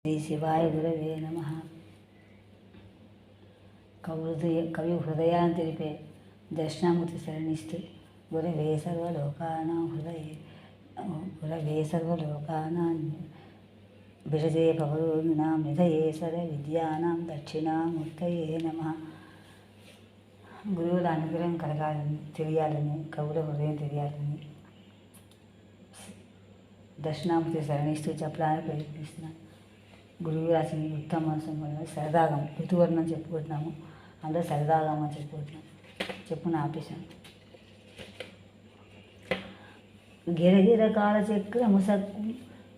శ్రీ శివాయ గురవే నమ. కవి హృదయాన్ని తెలిపే దక్షిణామూర్తి శరణిస్తూ గురవే సర్వలోకానాం విరజే భవరోగిణాం నిధయే సర్వ విద్యానాం దక్షిణామూర్తయే నమ. గురువుల అనుగ్రహం కలగాలని తెలియాలని, కవుల హృదయం తెలియాలని దక్షిణామూర్తి శరణిస్తూ చెప్పడానికి ప్రయత్నిస్తున్నాను. గురువు రాసిన ఉత్తమ సరదాగం ఋతువర్ణం చెప్పుకుంటున్నాము. అందులో సరదాగం అని చెప్పుకుంటున్నాం. చెప్పున ఆపేశాను. గిరగిర కాలచక్రము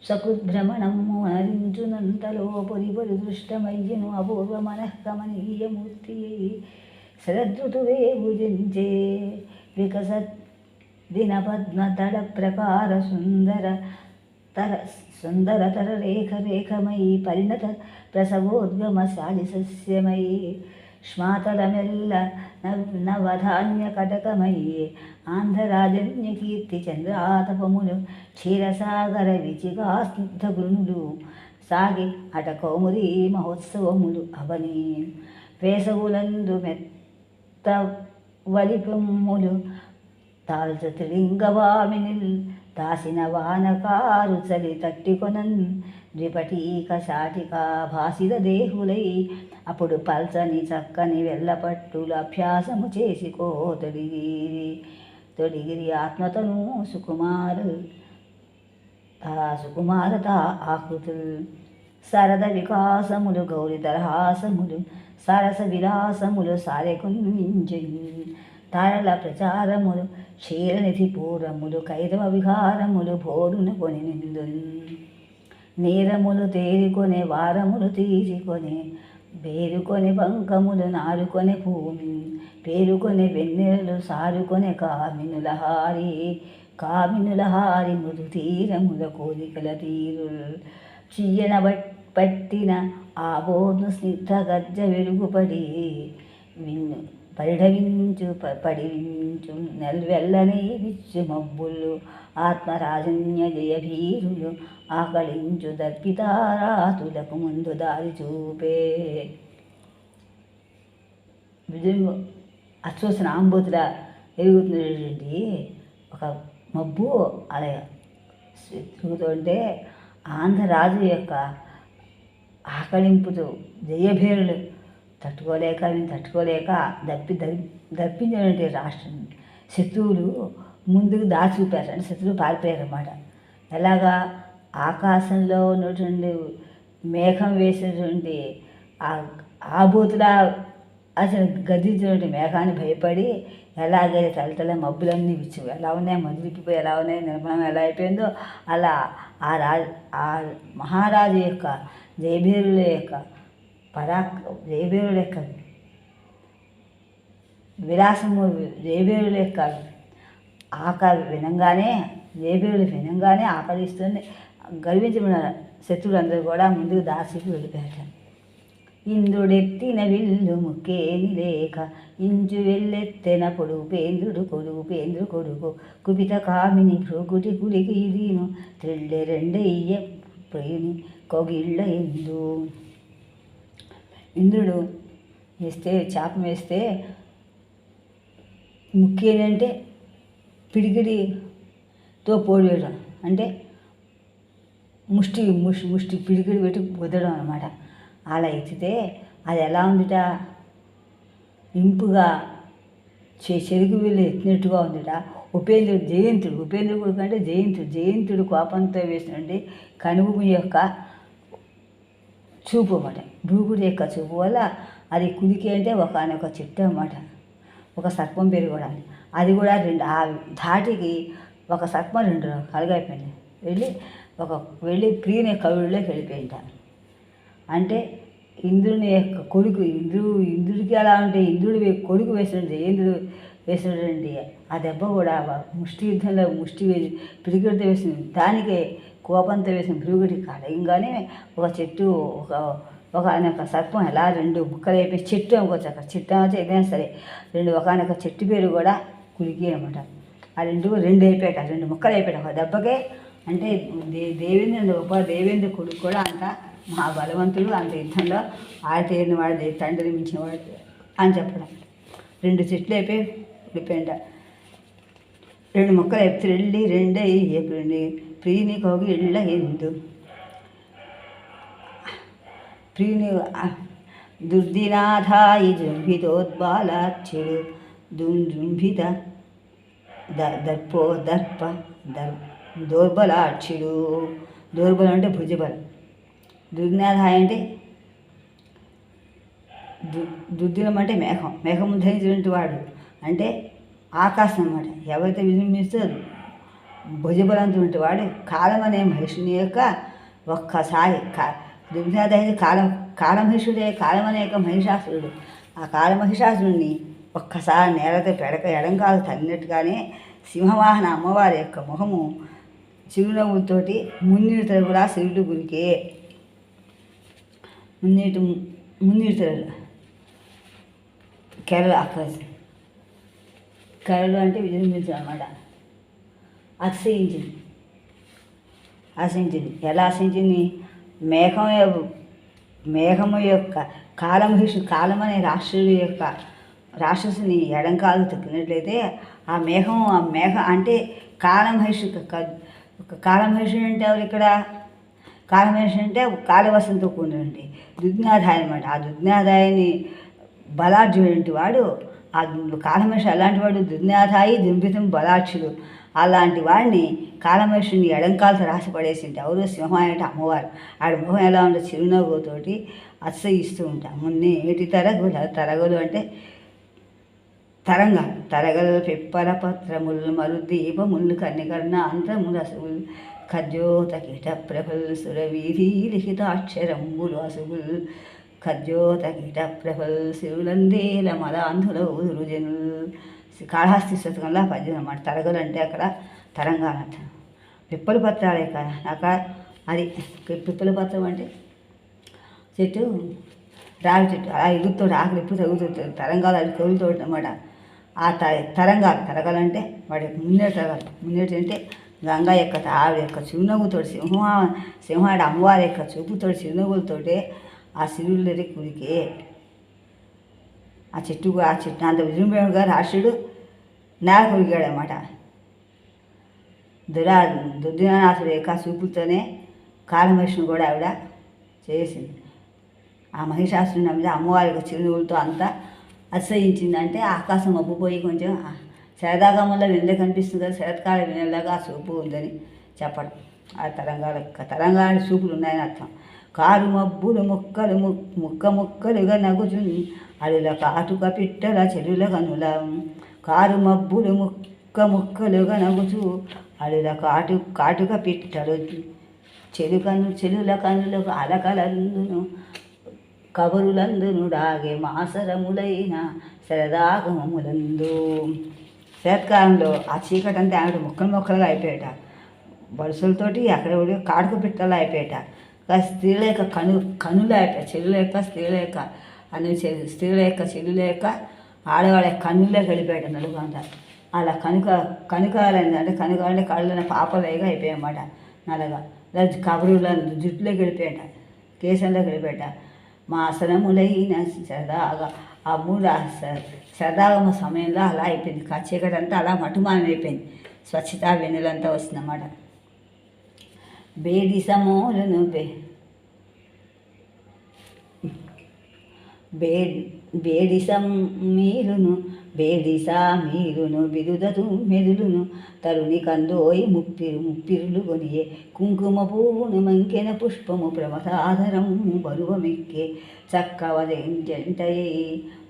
సకృద్భ్రమణము అనరించునంతలో పొరి పొరి దృష్టమయ్యను అపూర్వ మనఃకమనీయమూర్తి శరదృతువే భుజించే వికసత్ దినపద్మతడ ప్రకార సుందరతర రేఖమయీ పరిణత ప్రసవోద్గమ శాలిసస్యమయీ శ్మాతలమెల్ల నవధాన్య కటకమయీ ఆంధ్రరాజన్య కీర్తి చంద్రాతపములు క్షీరసాగర విచిగా స్నిగ్ధ గృణులు సాగి అట కౌముదీ మహోత్సవములు అవని వేసవులందు మెత్త వలిపొమ్ములు తాల్చు త్రిలింగవామినిల్ దాసిన వానకారు చలి తట్టికొనన్ ద్విపటీక శాటికా భాసిద దేహులై అప్పుడు పల్చని చక్కని వెళ్ళపట్టుల అభ్యాసము చేసుకో తొడిగిరి ఆత్మతను సుకుమారత ఆకృతులు సరద వికాసములు గౌరి దరహాసములు సరస విలాసములు సారెకుంజి తారల ప్రచారములు క్షీరనిధి పూరములు కైరవ విహారములు భోరున కొని నిందు నేరములు తేరుకొనే వారములు తీసికొని బేరుకొని బంకములు నారుకొనే భూమి పేరుకొనే వెన్నెలలు సారుకొనే కామినులహారి మృదు తీరముల కోరికల తీరు చీయన పట్టిన ఆబోధు స్నిగ్ధ గజ్జ వెలుగుపడి పడివించు నెల్వెల్లని విచ్చు మబ్బులు ఆత్మరాజన్య జయభీరులు ఆకళించు దర్పితారాతులకు ముందు దారి చూపే అచ్చోసిన ఆంబోతుల ఎరుగుతున్నటువంటి ఒక మబ్బు అలా తిరుగుతుంటే ఆంధ్రరాజు యొక్క ఆకళింపుతో జయభేరులు తట్టుకోలేక దప్పించినటువంటి రాష్ట్రం శత్రువులు ముందుకు దారి చూపారు. అంటే శత్రువులు పారిపోయారు అన్నమాట. ఎలాగా ఆకాశంలో ఉన్నటువంటి మేఘం వేసినటువంటి ఆబోతులా అసలు గద్దించినటువంటి మేఘాన్ని భయపడి ఎలాగైతే తలతల మబ్బులన్నీ విచ్చు ఎలా ఉన్నాయి, మదిలిపిపోయి ఎలా ఉన్నాయి, నిర్మాణం ఎలా అయిపోయిందో అలా ఆ మహారాజు యొక్క జయభేరుల యొక్క జయభేరుల యొక్క విలాసము జయభేరుల యొక్క జయభేరులు వినంగానే ఆకలిస్తుంది. గర్వించబడిన శత్రువులందరూ కూడా ముందుకు దాసికి వెళ్ళిపోయారు. ఇంద్రుడెత్తిన విల్లు ముక్కేని లేక ఇంచు వెళ్ళెత్తెనప్పుడు పేంద్రుడు కొడుకు కుపిత కామిని భృగుటి కులికి దీను త్రిళ్ళె రెండయ్య ప్రియుని కొగిళ్ళ ఎందు. ఇంద్రుడు చాపం వేస్తే ముఖ్యం అంటే పిడికిడితో పోడేయడం, అంటే ముష్టి పిడికిడి పెట్టి కుదరడం అన్నమాట. అలా ఎత్తితే అది ఎలా ఉందిట, ఇంపుగా చెరుకు వీళ్ళు ఎత్తినట్టుగా ఉందిట. ఉపేంద్రుడు కొడుకు అంటే జయంతుడు కోపంతో వేసినటువంటి కనుబొమ్మ యొక్క చూపు అన్నమాట. భృగుడి యొక్క చూపు వల్ల అది కులికి అంటే ఒకనొక చెట్టు అన్నమాట. ఒక సర్పం పేరు కూడా అది కూడా ఆ ధాటికి ఒక సర్పం 2 కలిగైపోయింది. వెళ్ళి ప్రియుని కవుల్లోకి వెళ్ళిపోయింటారు. అంటే ఇంద్రుని యొక్క కొడుకు ఇంద్రుడికి ఎలా ఉంటే ఇంద్రుడి కొడుకు జయేంద్రుడు వేసినటువంటి ఆ దెబ్బ కూడా ముష్టి యుద్ధంలో పిడికిడితో వేసింది. దానికే కోపంతో వేసిన భృగుడి కలయంగానే ఒక చెట్టు ఒకనొక సర్పం ఎలా 2 ముక్కలు అయిపోయి చెట్టు అనుకోవచ్చు. అక్కడ చెట్టు అనొచ్చు, ఏదైనా సరే ఒకనొక చెట్టు పేరు కూడా కులికి అనమాట. ఆ 2 అయిపోయాట, 2 ముక్కలు అయిపోయాట ఒక దెబ్బకే. అంటే దేవేంద్రుడు కొడుకు కూడా అంత మా బలవంతుడు అంత యుద్ధంలో ఆడితేరిన వాడు తండ్రిని మించిన వాడు అని చెప్పడం. 2 చెట్లు అయిపోయి ఉడిపోయింట. 2 మొక్కలు అయిపోతే రెండై ఎప్పుడు ప్రియుని కోగి ఇళ్ళ ఎందు ప్రియుని దుర్దినాథాయి జృంభితోద్బాలాచ్యుడు జృంభిత దర్ప దౌర్బలాక్షుడు. దౌర్బలం అంటే భుజబలం. దుర్నాథాయ అంటే దుర్దినం అంటే మేఘం ధరించినటువంటి వాడు అంటే ఆకాశం అన్నమాట. ఎవరైతే విజృంభిస్తే భుజబలంతో వాడు కాలం అనే మహిషుని యొక్క ఒక్కసారి దుర్నాథాయ కాలమహిషుడే. కాలం అనే యొక్క మహిషాసురుడు. ఆ కాలమహిషాసురుడిని ఒక్కసారి నేలతో ఎడంకాలు తగినట్టుగానే సింహవాహన అమ్మవారి యొక్క ముఖము చిరునవ్వులతోటి మున్నీటి కూడా శివుడు గురికే. మున్నీటి కేరళ కేరళ అంటే విజృంభించడం అన్నమాట. అతిశయించింది. ఎలా ఆశయించింది? మేఘము యొక్క కాలం అనే రాక్షసుని ఎడంకాలు తొక్కినట్లయితే ఆ మేఘం అంటే కాలమహిషుడు అంటే ఎవరు ఇక్కడ? కాలమహిషుడు అంటే కాలవశంతో కూడినండి దుగ్నాదాయ అనమాట. ఆ దుగ్నాదాయని బలాఢ్యుడంటి వాడు. ఆ కాలమహిషి అలాంటి వాడు. దుగ్నాదాయి దుంభితం బలాక్షుడు. అలాంటి వాడిని కాలమహిషుని ఎడంకాలతో రాసిపడేసింటే ఎవరు? సింహం అంటే అమ్మవారు. ఆడ మొహం ఎలా ఉంటే చిరునవ్వుతోటి అతిశయిస్తూ ఉంటా. ఏటి తరగలు అంటే తరంగాలు. తరగలు పిప్పల పత్రములు మరు దీపములు కన్నికర్ణ అంతములు అసుగులు ఖర్జోత కీట ప్రభల్ సురవీధి లిఖితాక్షరంబులు అసుగులు ఖర్జోత కీట ప్రభల్ శివులందేల మలాంధుల ఊరుజనులు. కాళహస్తి శతకంలో పద్యం అన్నమాట. తరగలు అంటే అక్కడ తరంగాలు అంట. పిప్పల పత్రాలే కదా అక్కడ. అది పిప్పల పత్రం అంటే చెట్టు, రావి చెట్టు. అలా ఎగురుతో ఆకులు ఎప్పుడు తగ్గుతుంది. తరంగాలు అది కవులతో అన్నమాట. ఆ తరంగాలు అంటే వాడి మున్నేటి అంటే గంగా యొక్క ఆవిడ యొక్క చిరునవ్వుతో సింహాడి అమ్మవారి యొక్క చూపుతో చిరునవ్వులతోటే ఆ శివుడి కుడికే ఆ చెట్టు అంత విజృంభణగా రాష్ట్రుడు నేల కొరిగాడనమాట. దుర్దినాథుడు యొక్క చూపులతోనే కాలమహిషిని కూడా ఆవిడ చేసింది. ఆ మహిషాసురుని మీద అమ్మవారి యొక్క చిరునవ్వులతో అంతా అతిశయించిందంటే ఆకాశం మబ్బుపోయి కొంచెం శరదాగమంలో వెన్నెల కనిపిస్తుంది కదా, శరత్కాల వెన్నెలాగా ఆ చూపు ఉందని చెప్పడం. ఆ తరంగాల చూపులు ఉన్నాయని అర్థం. కారు మబ్బులు ముక్కలుగా నగుచు అడుల కాటుక పిట్టల చెరుల కనుల. కారు మబ్బులు ముక్కలుగా నగుచు అడుల కాటుక పిట్టలు చెరుల కనులకు అలకలందును కబరులందును డాగే మాసరములైన శరదాగమములందు. శరత్కాలంలో ఆ చీకటి అంతా ఆవిడ ముక్కలుగా అయిపోయాట. బరుసలతోటి అక్కడ కాటుక పిట్టలా అయిపోయాట. స్త్రీల యొక్క కనులు అయిపోయాయి. చెల్లుల యొక్క స్త్రీల యొక్క స్త్రీల యొక్క చెల్లుల యొక్క ఆడవాళ్ళ కన్నులే గడిపోయాట నలుగుంట. అలా కనుకాలంటే కళ్ళని పాపలేగా అయిపోయాయన్నమాట. నల్లగా కబరుల జుట్టులో గడిపోయాట, కేశంలో గడిపోయాట. మాసనములైన సరదాగా ఆ సరదాగమ సమయంలో అలా అయిపోయింది. చీకటి అంతా అలా మటుమానం అయిపోయింది. స్వచ్ఛత వెన్నెలంతా వస్తుందన్నమాట. బేడిసమోలను బేడిసా మీరును బిరుదతు మెదులును తరుణి కందోయి ముప్పిరులు కొనియే కుంకుమ పువ్వును మంకెన పుష్పము ప్రమసాధరము బరువమెక్కే చక్కవ జంటయే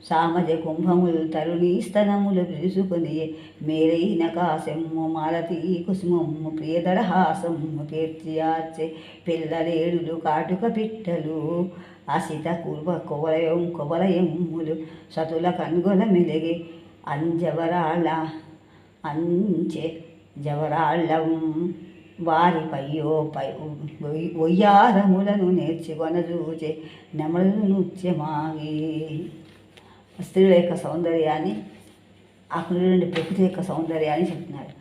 సామజ కుంభములు తరుణి స్తనములు పిలుసుకొనియే మేరైన కాశము మాలతీ కుసుమము ప్రియదరహాసము కీర్తియార్చే పిల్లలేడులు కాటుక పిట్టలు అసిత కొబలయములు సతుల కనుగొల మెలిగే జవరాళ్ళం వారిపయ్యో ఒయ్యారములను నేర్చుకొనజూచే నెమలు నృత్యమాగి. స్త్రీల యొక్క సౌందర్యాన్ని అక్కడ నుండి ప్రకృతి యొక్క సౌందర్యాన్ని చెప్తున్నారు.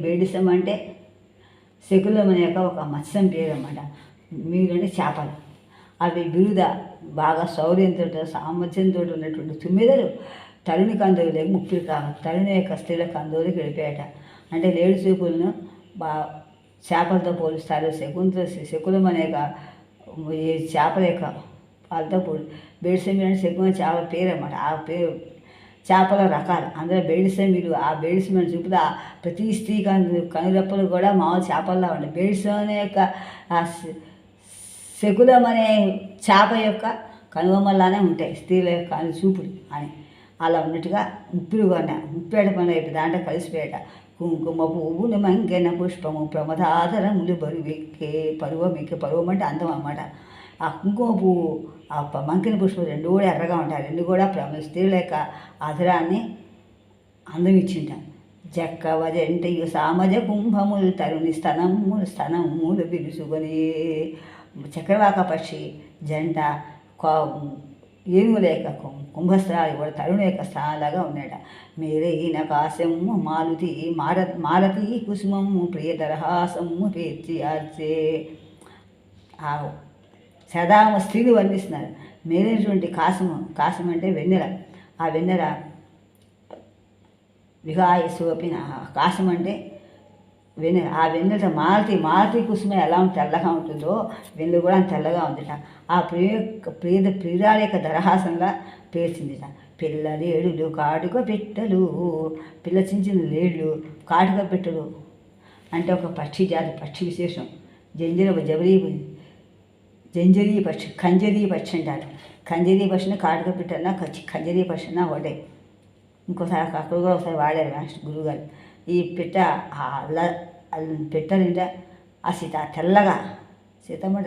బేడిసం అంటే శకులం యొక్క ఒక మత్స్యం పేరు అన్నమాట. మీరంటే చేపలు. అవి బిరుద బాగా శౌర్యంతో సామర్థ్యంతో ఉన్నటువంటి తుమ్మెదలు తరుణి కందోలికి ముప్పిరి కావాలి. తరుణి యొక్క స్త్రీల కందోలికి వెళ్ళిపోయాట. అంటే లేడి చూపులను చేపలతో పోలుస్తారు. శకులం అనే ఈ చేపల యొక్క వాళ్ళతో పోలి బేడిసెమి అంటే శకులం చేపల పేరు అన్నమాట. ఆ పేరు చేపల రకాలు అందులో బేడిసెమిలు. ఆ బేడిసెమిని చూపుతా ప్రతి స్త్రీ కనురెప్పలు కూడా మామూలు చేపల్లా ఉంటాయి. బేడిసెమి యొక్క శకులం అనే చేప యొక్క కనుబొమ్మలానే ఉంటాయి స్త్రీల యొక్క చూపుడు అని. అలా ఉన్నట్టుగా ముప్పేట పని అయిపోయి దాంట్లో కలిసిపోయేట. కుంకుమ పువ్వును మంకెన పుష్పము ప్రమదాధరములు బరువెక్కే పరువం అంటే అందం అన్నమాట. ఆ కుంకుమ పువ్వు ఆ మంకెన పుష్పం రెండు కూడా ఎర్రగా ఉంటాయి. రెండు కూడా స్త్రీల యొక్క అధరాన్ని అందం ఇచ్చింటారు. జక్కవ జంటయు సామజ కుంభములు తరుణి స్తనములు విరుసుకొని. చక్రవాక పక్షి జంట ఏనుగు లేక కుంభస్థలాలు కూడా తరుణ యొక్క స్థానాలాగా ఉన్నాయట. మేరైన కాశము మాలతి కుసుమము ప్రియదరహాసము పేర్చి ఆర్చే. ఆ సదామ స్త్రీలు వర్ణిస్తున్నారు. మేరైనటువంటి కాశం అంటే వెన్నెల. ఆ వెన్నెల విహాయ సోపిన కాశం అంటే వెన్నెల. ఆ వెన్నెల మాలతి కుసుమ ఎలా తెల్లగా ఉంటుందో వెన్నెల కూడా తెల్లగా ఉందిట. ఆ ప్రియురాల యొక్క దరహాసంగా పేర్చిందిట. పిల్ల లేడులు కాటుక పెట్టలు. పిల్ల చిన్న లేడులు కాటుక పెట్టలు అంటే ఒక పక్షి జాతి, పక్షి విశేషం. జంజరీ పక్షి, కంజరీ పక్షి అంటారు. కంజరీ పక్షిని కాటుక పెట్టన్నా కంజరీ పక్షినా ఒకటే. ఇంకోసారి అక్కడ కూడా ఒకసారి వాడారు మాస్టర్ గురువుగారు. ఈ పెట్టలింట ఆ తెల్లగా సీతమ్మ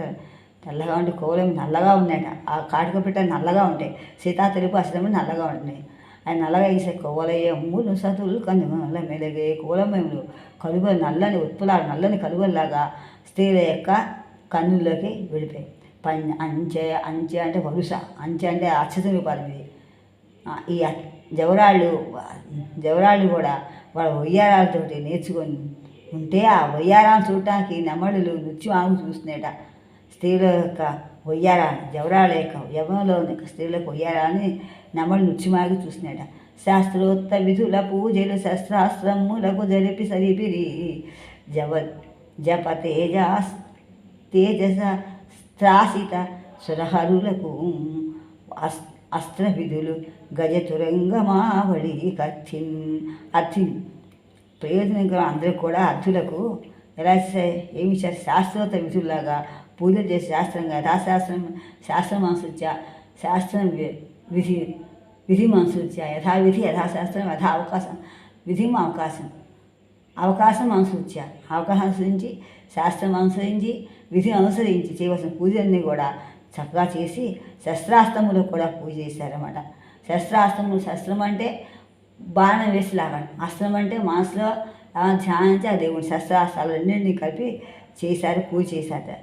తెల్లగా ఉంటే కోలం నల్లగా ఉన్నాయట. ఆ కాటుక పెట్ట నల్లగా ఉంటాయి. సీతా తెలుపు అసలు నల్లగా ఉంటున్నాయి. అది నల్లగా వేసే కోవలయమ్ములు సతులు కనుగొల మెలగే కోలమయములు నల్లని ఉత్పలాలు నల్లని కలువల్లాగా స్త్రీల యొక్క కన్నుల్లోకి వెళ్ళిపోయాయి. అంచె అంటే వరుస, అంచె అంటే అక్షతం రూపాలు. ఇది ఈ జవరాళ్ళు కూడా వాళ్ళ వయ్యారాలతోటి నేర్చుకొని ఉంటే ఆ వయ్యారాలను చూడటానికి నెమడులు నృత్యం చూస్తున్నాయట. స్త్రీల యొక్క వయ్యారాన్ని, జవరాల యొక్క యవనంలో ఉన్న స్త్రీలకు వయ్యారాన్ని నెమడు నృత్యమాగి చూస్తున్నాయట. శాస్త్రోక్త విధుల పూజలు శస్త్రాస్త్రములకు జరిపి సరిపిరి. జప తేజస త్రాసిత సురహరులకు అస్త్ర విధులు గజతురంగమావళి అర్థిన్. ప్రయోజనం అందరూ కూడా అర్థులకు ఎలా ఏమి శాస్త్రోక్త విధుల్లాగా పూజలు చేసి శాస్త్రంగా శాస్త్రం అనుసృత్యా శాస్త్రం విధి అనుసృత్యా యథావిధి యథాశాస్త్రం యథా అవకాశం విధి అవకాశం అనుసృత్యా అవకాశం అనుసరించి శాస్త్రం అనుసరించి విధి అనుసరించి చేయవలసిన పూజలన్నీ కూడా చక్కగా చేసి శస్త్రాస్త్రములకు కూడా పూజ చేశారన్నమాట. శస్త్రం అంటే బాణం వేసి లాగడం, అస్త్రం అంటే మనసులో ధ్యానించి ఆ దేవుని శస్త్రాస్త్రాలు అన్నింటినీ కలిపి చేశారు, పూజ చేశారు.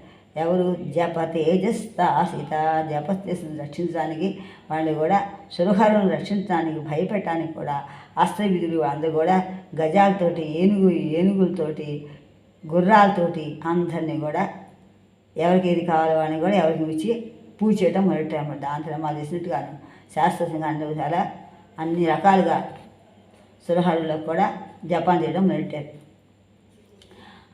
ఎవరు? జప తేజస్తాసిత. జపస్తేజస్సును రక్షించడానికి, వాళ్ళు కూడా సురహరులను రక్షించడానికి, భయపెట్టడానికి కూడా అస్త్ర విధులు అందరూ కూడా గజాలతోటి, ఏనుగులతోటి, గుర్రాలతోటి అందరినీ కూడా ఎవరికి ఏది కావాలో అని కూడా ఎవరికి ఇచ్చి పూజ చేయడం మొదలెట్టారు. దాంతో మాకు చేసినట్టుగాను శాస్త్రంగా అన్ని రకాలుగా సురహరులకు కూడా జపం చేయడం మొదలెట్టారు.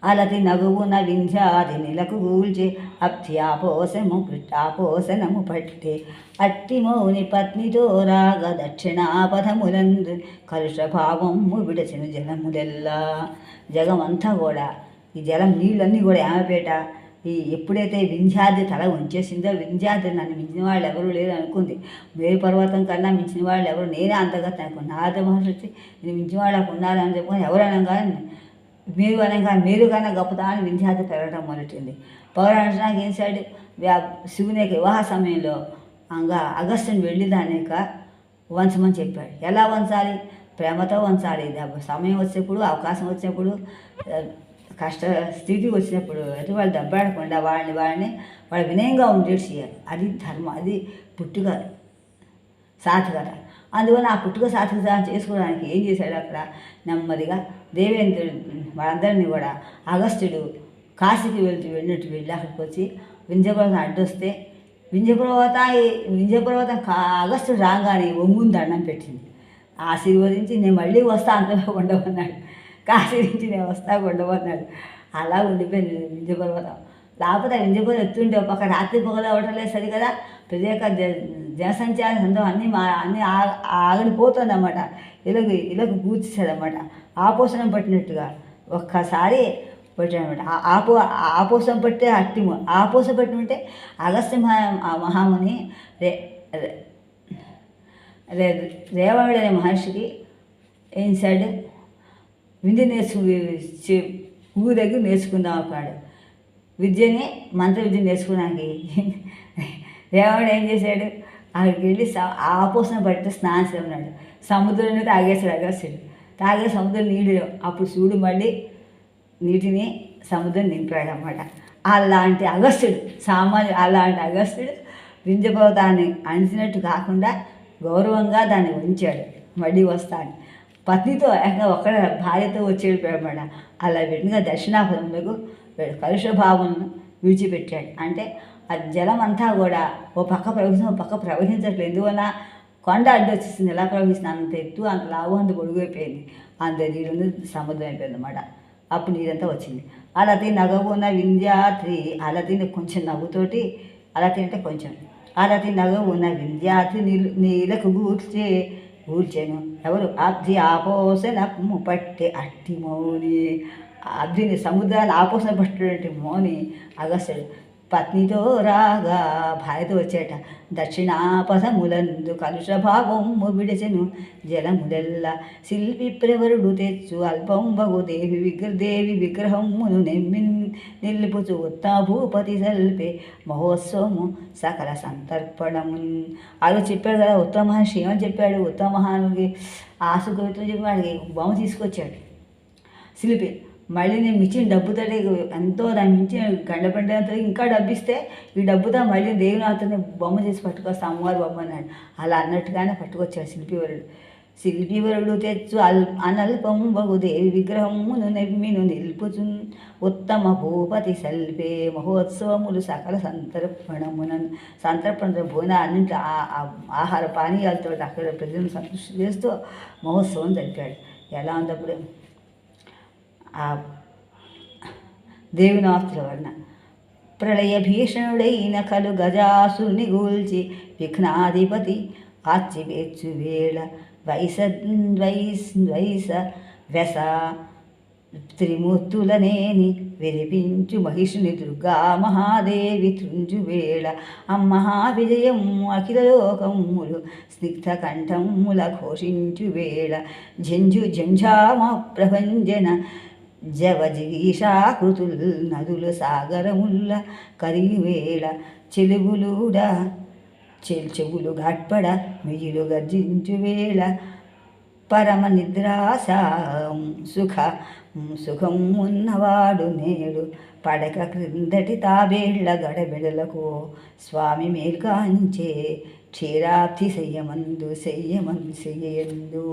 అలతి నగువున వింధ్యాది నెలకు గూల్చి అప్త్యాపోసనము పట్టే అట్టి మౌని పత్నితో రాగ దక్షిణాపథములందు కలుషభావము విడచిన జలములెల్లా. జగమంతా కూడా ఈ జలం నీళ్ళన్నీ కూడా ఏమపేట ఎప్పుడైతే వింధ్యాద్రి తల ఉంచేసిందో, వింధ్యాద్రి నన్ను మించిన వాళ్ళు ఎవరు లేరు అనుకుంది. మేరు పర్వతం కన్నా మించిన వాళ్ళు ఎవరు, నేనే అంతగత అనుకున్నాను. నారద మహర్షి వచ్చి నేను మించిన వాళ్ళకు ఉన్నారని చెప్పుకొని ఎవరైనా కానీ మేరు కన్నా గొప్పదా అని వింధ్యాద్రి పెరగడం మొదలెట్టింది. పౌరాణికి ఏం సైడ్ శివుని యొక్క వివాహ సమయంలో అగస్త్యుని వెళ్ళి దాని యొక్క వంచమని చెప్పాడు. ఎలా వంచాలి? ప్రేమతో వంచాలి. సమయం వచ్చినప్పుడు, అవకాశం వచ్చినప్పుడు, కష్ట స్థితికి వచ్చినప్పుడు అయితే వాళ్ళు దెబ్బలాడకుండా వాళ్ళని వినయంగా ఉండేది చేయాలి. అది ధర్మం, అది పుట్టుక సార్థకత. అందువల్ల ఆ పుట్టుక సార్థకత చేసుకోవడానికి ఏం చేశాడు? అక్కడ నెమ్మదిగా దేవేంద్రుడు వాళ్ళందరినీ కూడా అగస్త్యుడు కాశీకి వెళ్ళినట్టు వెళ్ళి అక్కడికి వచ్చి వింధ్యపర్వతం అడ్డొస్తే వింధ్యపర్వతం ఆగస్టు రాగానే ఒంగుని దండం పెట్టింది. ఆశీర్వదించి నేను మళ్ళీ వస్తా అంతలో ఉండమన్నాడు. కాశీ నుంచి నేను వస్తా ఉండమన్నాడు. అలా ఉండిపోయింది వింధ్యపర్వతం. లేకపోతే వింధ్యపర్వతం ఎత్తుంటే ఒక రాత్రి పొగలు అవ్వటం లేదు సరికదా. ప్రత్యేక జనసంచారం సందం అన్నీ ఆగడిపోతుంది అన్నమాట. ఇలాగ కూర్చేసాడనమాట. ఆపోసనం పట్టినట్టుగా ఒక్కసారి పట్టాడనమాట. ఆపోసం పట్టే అట్టిము ఆపోసం పట్టిమంటే అగస్త్య మహాముని రేవాడు అనే మహర్షికి ఏం చేశాడు, విద్య ఊరి దగ్గర నేర్చుకుందాం అన్నాడు. విద్యని మంత్ర విద్య నేర్చుకోవడానికి రేవాడు ఏం చేశాడు, అక్కడికి వెళ్ళి ఆపోసన పట్టి స్నానం చేయమన్నాడు. సముద్రంలో తాగేశాడు అగస్త్యుడు. తాగే సముద్రం నీళ్ళు అప్పుడు శివుడు మళ్ళీ నీటిని సముద్రం నింపాడు అన్నమాట. అలాంటి అగస్త్యుడు వింధ్యపర్వతాన్ని అణిచినట్టు కాకుండా గౌరవంగా దాన్ని ఉంచాడు. మళ్ళీ వస్తాను పత్నితో ఏకంగా ఒక్కడ భార్యతో వచ్చేడు అనమాట. అలా వెంటనే దక్షిణాపదంలో కలుషభావనను విడిచిపెట్టాడు. అంటే ఆ జలం అంతా కూడా ఓ పక్క ప్రవహించట్లేదు. ఎందువల్ల కొండ అడ్డు వచ్చేసింది. ఎలా ప్రవహిస్తుంది, అంత ఎత్తు అంత లావు అంత పొడుగు అయిపోయింది. అంత నీరు సముద్రం అయిపోయింది అన్నమాట. అప్పుడు నీరంతా వచ్చింది. అలతి నగవున వింధ్యాద్రి, అలతి కొంచెం నవ్వుతోటి, అలతి అంటే కొంచెం, అలతి నగవున వింధ్యాద్రి నీలకు గూర్చెను ఎవరు అబ్ది ఆపోసన పట్టే అట్టి మౌని. అబ్దిని సముద్రాన్ని ఆపోసన పట్టినటువంటి మౌని అగస్త్యుడు పత్నితో రాగా భార్యతో వచ్చేట. దక్షిణాపథములందు కలుషభావము విడిచెను జలములెల్ల శిల్పి ప్రవరుడు తెచ్చు అల్పంబగు దేవి విగ్రహమును నిలుపుచు ఉత్తమ భూపతి సల్పే మహోత్సవము సకల సంతర్పణము. అలా చెప్పాడు కదా ఉత్తమ మహర్షి. ఏమని చెప్పాడు, ఉత్తమ మహానుడికి ఆశకవితో చెప్పాడు. బొమ్మ తీసుకొచ్చాడు శిల్పి. మళ్ళీ నేను ఇచ్చిన డబ్బుతో ఎంతో దాన్ని మించి గండపెండంతో ఇంకా డబ్బు ఇస్తే ఈ డబ్బుతో మళ్ళీ దేవునాథుని బొమ్మ చేసి పట్టుకొస్తా, అమ్మవారి బొమ్మ అన్నాడు. అలా అన్నట్టుగానే పట్టుకొచ్చాడు శిల్పివరుడు తెచ్చు అనల్పము బగు దేవి విగ్రహమును నెమ్మిను నిల్పుచు ఉత్తమ భూపతి సల్పే మహోత్సవములు సకల సంతర్పణ భోజనాన్నింటి ఆహార పానీయాలతో అక్కడ ప్రజలను సంతృష్టి చేస్తూ మహోత్సవం జరిపాడు. ఎలా ఉన్నప్పుడు ఆ దేవునాస్తుల వలన ప్రళయ భీషణుడైన కలు గజాసుని గూల్చి విఘ్నాధిపతి ఆర్చివేచ్చు వేళ వైస వెస త్రిమూర్తులనేని విరిపించు మహిషుని దుర్గా మహాదేవి త్రుంజు వేళ అమ్మహా విజయము అఖిల లోకములు స్నిగ్ధ కంఠముల ఘోషించు వేళ జంఝామ ప్రభంజన జవజిగీషాకృతుల్ నదులు సాగరముల్ల కరివేళ చెవులు గట్పడ మెయ్యిలు గర్జించు వేళ పరమ నిద్రాశాం సుఖం ఉన్నవాడు నేడు పడక క్రిందటి తాబేళ్ల గడబెడలకు స్వామి మేల్కాంచే క్షీరాబ్ధి చెయ్యందు.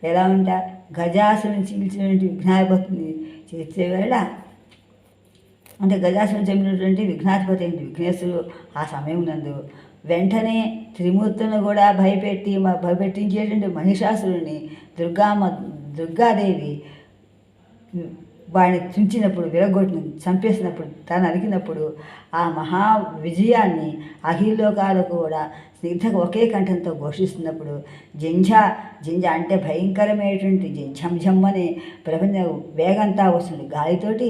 ఎలా ఉంటా గజాసుని చీల్చినటువంటి విఘ్నాధిపతిని చేసే వేళ, అంటే గజాసుని చంపినటువంటి విఘ్నాధిపతి ఏంటి విఘ్నేశ్వరుడు ఆ సమయం నందు వెంటనే త్రిమూర్తులను కూడా భయపెట్టించేటువంటి మహిషాసురుని దుర్గాదేవి వాడిని తుంచినప్పుడు, విరగొట్టిన చంపేసినప్పుడు, తను అరికినప్పుడు ఆ మహా విజయాన్ని అఖిలోకాలకు కూడా స్నిగ్ధగా ఒకే కంఠంతో ఘోషిస్తున్నప్పుడు జింజ అంటే భయంకరమైనటువంటి ఝంఝం అనే ప్రపంచ వేగంతా వస్తుంది. గాలితోటి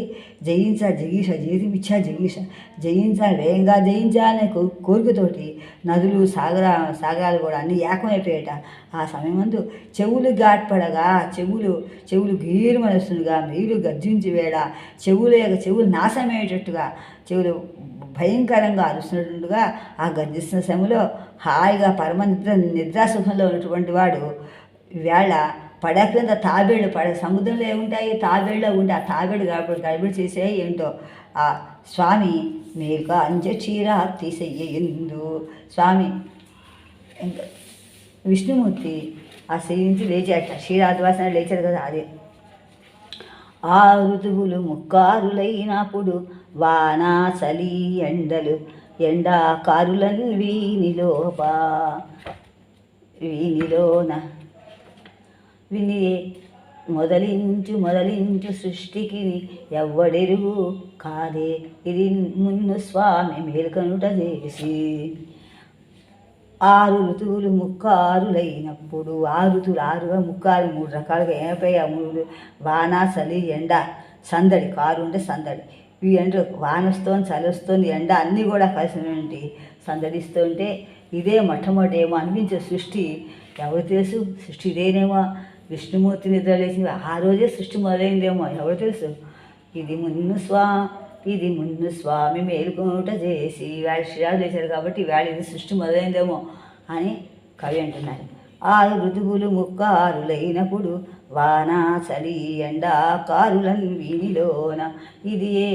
వేగంగా జయించాలనే కోరికతోటి నదులు సాగరాలు కూడా అన్ని ఏకమైపోయేట. ఆ సమయమందు చెవులు గాట్పడగా చెవులు గీరుమనస్తుండగా మీరు గర్జించి వేళ చెవులు నాశనమయ్యేటట్టుగా చెవులు భయంకరంగా అరుస్తున్నట్టుగా ఆ గర్జిస్తున్న సమయంలో హాయిగా పరమ నిద్రాసుఖంలో ఉన్నటువంటి వాడు వేళ పడక్రింద తాబేళ్ళు సముద్రంలో ఏముంటాయి, తాబేళ్ళలో ఉంటే ఆ తాబేడు గడబడి చేసే ఏంటో ఆ స్వామి మేక అంచె క్షీరాబ్ధి చెయ్యందు. స్వామి ఇంకా విష్ణుమూర్తి ఆ శ్రీ నుంచి లేచాట, క్షీరాద్వాసన లేచాడు కదా. అదే ఆ ఋతువులు ముక్కారులైనప్పుడు వానా చలి ఎండలు ఎండాకారులన్ వీనిలోన విని మొదలించు సృష్టికి ఎవ్వడెరుగు కాదే ఇది మున్ను స్వామి మేల్కొనుట చేసి. 6 ఋతువులు ముక్కారులైనప్పుడు 6 ఋతువులు 6గా ముక్కారు 3 రకాలుగా ఏమైపోయా 3 వాన చలి ఎండ సందడి. కారు అంటే సందడి. ఈ ఎండ వాన వస్తుంది, చలి వస్తుంది, ఎండ అన్నీ కూడా కలిసినటువంటి సందడిస్తుంటే ఇదే మొట్టమొదటి ఏమో అనిపించే సృష్టి. ఎవరు తెలుసు సృష్టి ఇదేనేమో, విష్ణుమూర్తి నిద్రలేసి ఆ రోజే సృష్టి మొదలైందేమో ఎవరు తెలుసు. ఇది మున్ను స్వామి మేలుకొనుట చేసి. వేళ శ్రీరాజు లేచారు కాబట్టి వేళ ఇది సృష్టి మొదలైందేమో అని కవి అంటున్నారు. 6 ఋతువులు ముక్కారులైనప్పుడు వాన చలి ఎండాకారులన్ వీనిలోన ఇది ఏ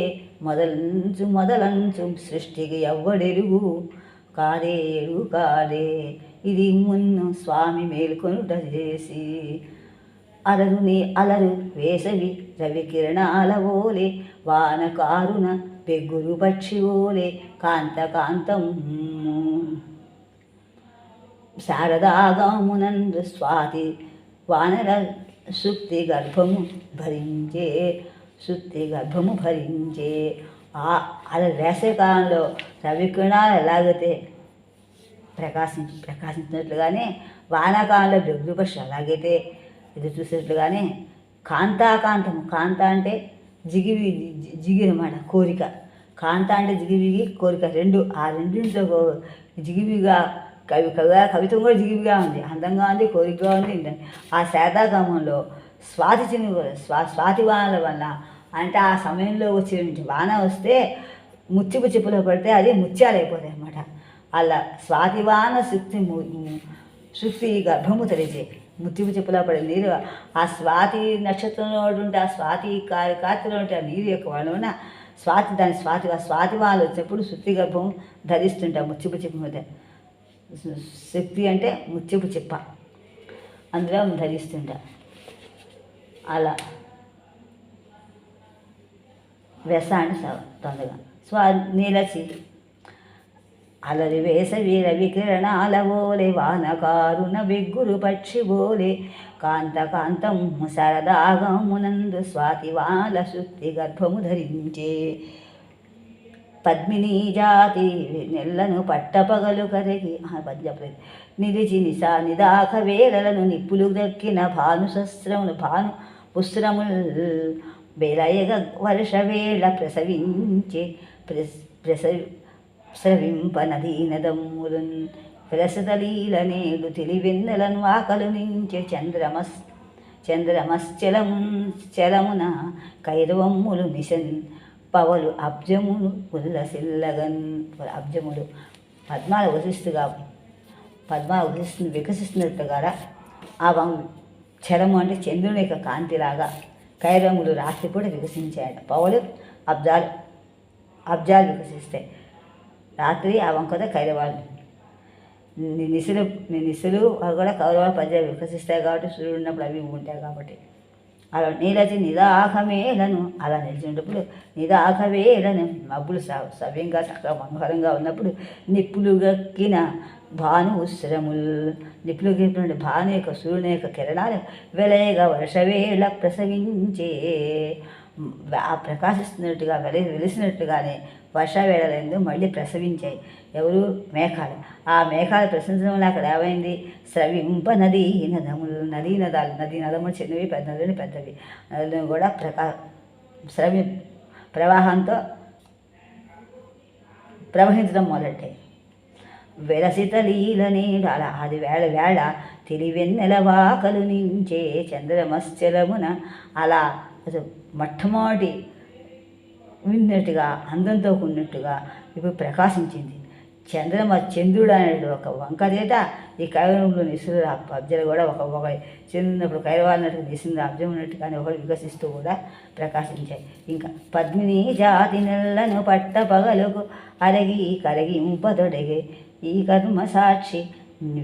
మొదలంచు సృష్టికి ఎవ్వడెరుగు కాదే ఇది మున్ను స్వామి మేల్కొనుట చేసి. అలరు వేసవి రవికిరణాల ఓలే వానకారున పెగ్గురు పక్షి ఓలే కాంతం శారదాగామునందు స్వాతి వానర సుక్తి గర్భము భరించే. అలా వేసవికాలంలో రవికిరణాలు ఎలాగైతే ప్రకాశించినట్లుగానే వానాకాలంలో బెగ్గురు పక్షి అలాగైతే ఎదురు చూసేట్లుగానే కాంత అంటే జిగిరమాట కోరిక. కాంత అంటే జిగివిగి కోరిక రెండు. ఆ రెండింటితో జిగివిగా కవిత్వం కూడా జిగివిగా ఉంది, అందంగా ఉంది, కోరికగా ఉంది. ఆ శారదాగమంలో స్వాతి వానల వల్ల అంటే ఆ సమయంలో వచ్చే వాన వస్తే ముత్యపు చెప్పులో పడితే అది ముత్యాలు అయిపోతాయి అన్నమాట. అలా స్వాతి వాన శుక్తి గర్భము తెరిచే ముత్యపు చెప్పులా పడే నీరు ఆ స్వాతి నక్షత్రంలో ఉంటే ఆ స్వాతి కార్తీలో ఉంటే ఆ నీరు యొక్క వలన స్వాతి వానలు వచ్చినప్పుడు శుక్తి గర్భం ధరిస్తుంటా ముత్యపు చెప్పు మీద. శక్తి అంటే ముత్యపు చెప్ప, అందులో ధరిస్తుంటా. అలా వ్యసాన్ని తొందరగా నీలచి అలరి వేసవి రవికిరణాల ఓలే వానకారున బెగ్గురు పక్షి బోలే కాంతం శరదాగమునందు స్వాతివాల శుద్ధి గర్భము ధరించే. పద్మినీ జాతి నెల్లను పట్టపగలు కరిగి చెప్పలేదు. నిలిచి నిదాక వేలలను నిప్పులు దక్కిన భాను పుస్త్రముల్ బెలయగ వర్షవేళ స్రవింప నదీనదమ్ములున్ విలసతలీల నేడు తెలివెన్నెలను ఆకలు నించే చలమున కైరవమ్ములు నిశన్ పవలు అబ్జములు ఉల్లసిల్లగన్. అబ్జములు పద్మాలు వికసిస్తున్నట్టుగా ఆ చలము అంటే చంద్రుని యొక్క కాంతిలాగా కైరవములు రాత్రిపూట వికసించాయట. పవలు అబ్జాలు వికసిస్తాయి రాత్రి. ఆ వంకత కైరవాళ్ళు నిశలు అవి కూడా కౌరవాలు పద్యాలు వికసిస్తాయి కాబట్టి సూర్యుడు ఉన్నప్పుడు అవి ఉంటాయి కాబట్టి. అలా నీలచి నిదాహమేలను అలా నిలిచినప్పుడు నిదాహవేలను మబ్బులు సవ్యంగా చక్కగా మనోహరంగా ఉన్నప్పుడు నిప్పులు గక్కిన నిప్పులు గక్కినటువంటి భాను యొక్క సూర్యుని యొక్క కిరణాలు వెలయగా వర్షవేళ ప్రసవించే. ప్రకాశిస్తున్నట్టుగా వెలిసినట్టుగానే వర్షావేళలందు మళ్ళీ ప్రసవించాయి. ఎవరు? మేఘాలు. ఆ మేఘాలు ప్రసవించడం వల్ల అక్కడ ఏమైంది? స్రవింప నదములు చిన్నవి, పెద్ద నదులు పెద్దవి. నదులను కూడా ప్రవాహంతో ప్రవహించడం మొదలెట్టాయి. వెలసిత లీల నీడ అది వేళ తెలివెన్నెల వాకలు నించే చంద్రమశ్చలమున అలా మొట్టమొదటి విన్నట్టుగా అందంతో ఉన్నట్టుగా ఇప్పుడు ప్రకాశించింది. చంద్రుడు అనేది ఒక వంక చేత ఈ కైరవంలో నిసులు అబ్జలు కూడా ఒక చిన్నప్పుడు కైరవాలన్నట్టుగా నిసింది అబ్జం ఉన్నట్టుగానే ఒకటి వికసిస్తూ కూడా ప్రకాశించాయి. ఇంకా పద్మిని జాతి నెల్లను పట్ట పగలకు కరగింపదొడగే ఈ కర్మ సాక్షి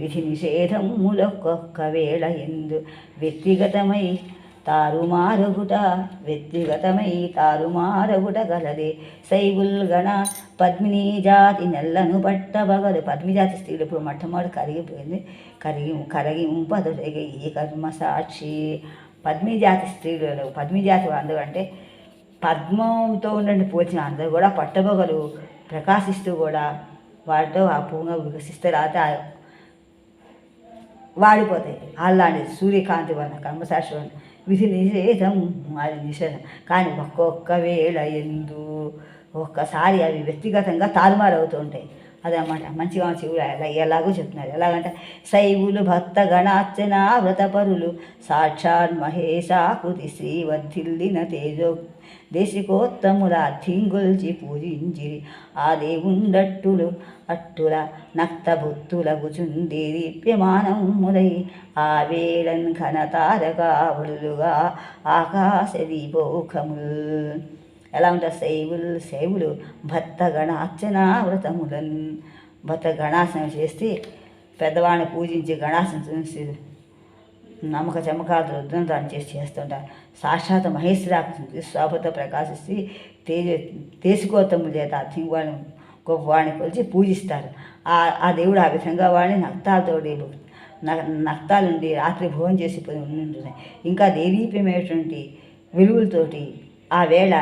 విధి నిషేధములొక్కొక్క వేళ ఎందు వ్యక్తిగతమై తారుమారగుట వ్యక్తిగతమై తారుమారగుట గలదే శైవుల్గణ పద్మిని జాతి నెల్లను పట్టబగలు. పద్మి జాతి స్త్రీలు ఇప్పుడు మొట్టమొదటి కరిగిపోయింది. కరగింపదొరగ ఈ కర్మ సాక్షి. పద్మి జాతి స్త్రీలు, పద్మి జాతి అందరూ అంటే పద్మంతో ఉండండి పోచిన అందరూ కూడా పట్టబగలు ప్రకాశిస్తూ కూడా వాటితో ఆ పూగా వికసిస్తే రాతే వాడిపోతాయి. అలాంటి సూర్యకాంతి వలన కర్మసాక్షి వలన విధి నిషేధం, అది నిషేధం. కానీ ఒక్కొక్క వేళ ఎందు ఒక్కసారి అవి వ్యక్తిగతంగా తారుమారవుతూ ఉంటాయి. అదన్నమాట మంచిగా శివుడు ఎలాగో చెప్తున్నారు. ఎలాగంటే శైవులు భక్త గణార్చన వ్రతపరులు సాక్షాత్ మహేశాకృతి శ్రీవర్ధిల్లిన తేజో దేశికోత్తముల ధింగుల్చి పూజించిరి ఆ దేవుండట్టులు అట్టుల నక్తభుత్తుల గుచుంది దీప్యమానములై ఆ వేళన్ ఘనతారకావళులుగా ఆకాశ దీపోఖముల్. ఎలా ఉంటారు శైవులు భక్త గణార్చన వ్రతములను భక్త గణాసనం చేస్తే పెద్దవాడిని పూజించి గణాసనం చూసి నమ్మక చమకాలతో రుద్రం చేసి చేస్తుంటారు. సాక్షాత్ మహేశ్వరాకృతి శోభతో ప్రకాశిస్తే దేశికోత్తముల చేత ఆ తింగువాడిని గొప్పవాడిని కొలిచి పూజిస్తారు. ఆ దేవుడు ఆ విధంగా వాడిని నక్తాలుండి రాత్రి భోజనం చేసి ఉంటున్నాయి. ఇంకా దేదీప్యమైనటువంటి వెలుగులతోటి ఆ వేళ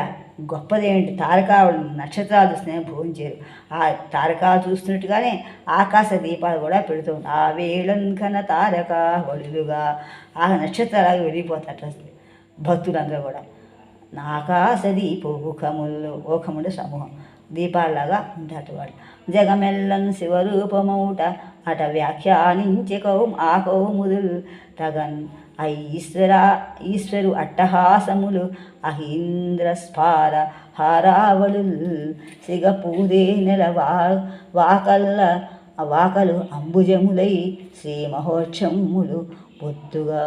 గొప్పదేంటి తారకావళి నక్షత్రాలు చూస్తూనే భోంచేరు. ఆ తారకాలు చూస్తున్నట్టుగానే ఆకాశ దీపాలు కూడా పెడుతూ ఉంటాయి. ఆ వేళంకన తారకావళులుగా ఆ నక్షత్రాలు వెళ్ళిపోతారు భక్తులందరూ కూడా. ఆకాశ దీపోఖములు, ఓఖముడు సమూహం దీపాలలాగా ఉంటారు వాళ్ళు. జగమెల్లం శివరూపమౌట అట వ్యాఖ్యానించే ఆ కౌముదుల్ తగన్ ఈశ్వరు అట్టహాసములు అహీంద్రస్ఫార హారావళుల్ సిగపూదే నెల వాకలు అంబుజములై శ్రీ మహోక్షములు పొత్తుగా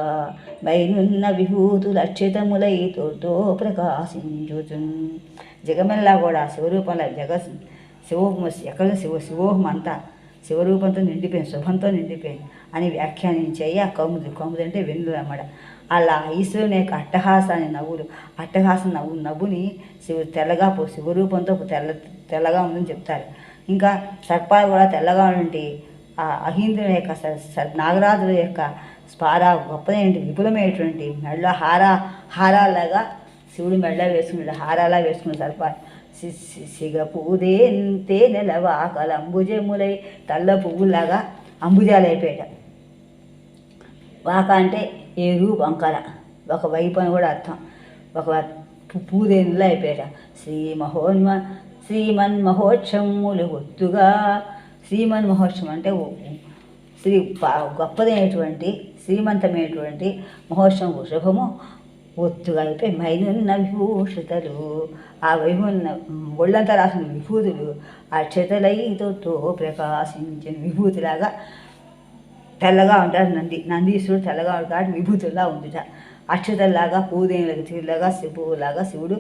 బయనున్న విభూతులక్షితములై తోటో ప్రకాశించుచున్. జగమెల్లా కూడా శివరూపంలో శివోహం ఎక్కడ శివోహం అంతా శివరూపంతో నిండిపోయింది, శుభంతో నిండిపోయింది అని వ్యాఖ్యానించాయి. ఆ కౌముది అంటే వెన్నులు అన్నమాట. అలా ఈశ్వరుని యొక్క అట్టహాసాన్ని అట్టహాసం నవ్వుని శివరూపంతో తెల్లగా ఉందని చెప్తారు. ఇంకా సర్పాలు కూడా తెల్లగా ఉండి ఆ అహీంద్రుని యొక్క నాగరాజుల యొక్క స్పార గొప్పదైనటువంటి విపులమైనటువంటి మెళ్ళ హారాలాగా శివుడు మెళ్ళ వేసుకున్నాడు, హారాలా వేసుకున్న సర్పాలు సిగపూదే నెల వాకలు అంబుజములై తల్ల పువ్వులాగా అంబుజాలు అయిపోయాట. వాక అంటే ఏరు వంకల ఒక వైపు అని కూడా అర్థం. ఒక పూదేనులా అయిపోయాట. శ్రీమన్మహోత్సవములు ఒత్తుగా శ్రీమన్మహోత్సవం అంటే గొప్పదైనటువంటి శ్రీమంతమైనటువంటి మహోత్సవం వృషభము ఒత్తుగా అయిపోయి మైనున్న విభూషితలు ఆ వైపున్న ఒళ్ళంతా రాసిన విభూతులు అక్షతలైతో ప్రకాశించిన విభూతిలాగా తెల్లగా ఉంటారు. నందీశ్వరుడు తెల్లగా ఉంటాడు, విభూతుల్లా ఉందిట. అక్షతల్లాగా పూదేనులకు తీరులాగా పువ్వులాగా శివుడు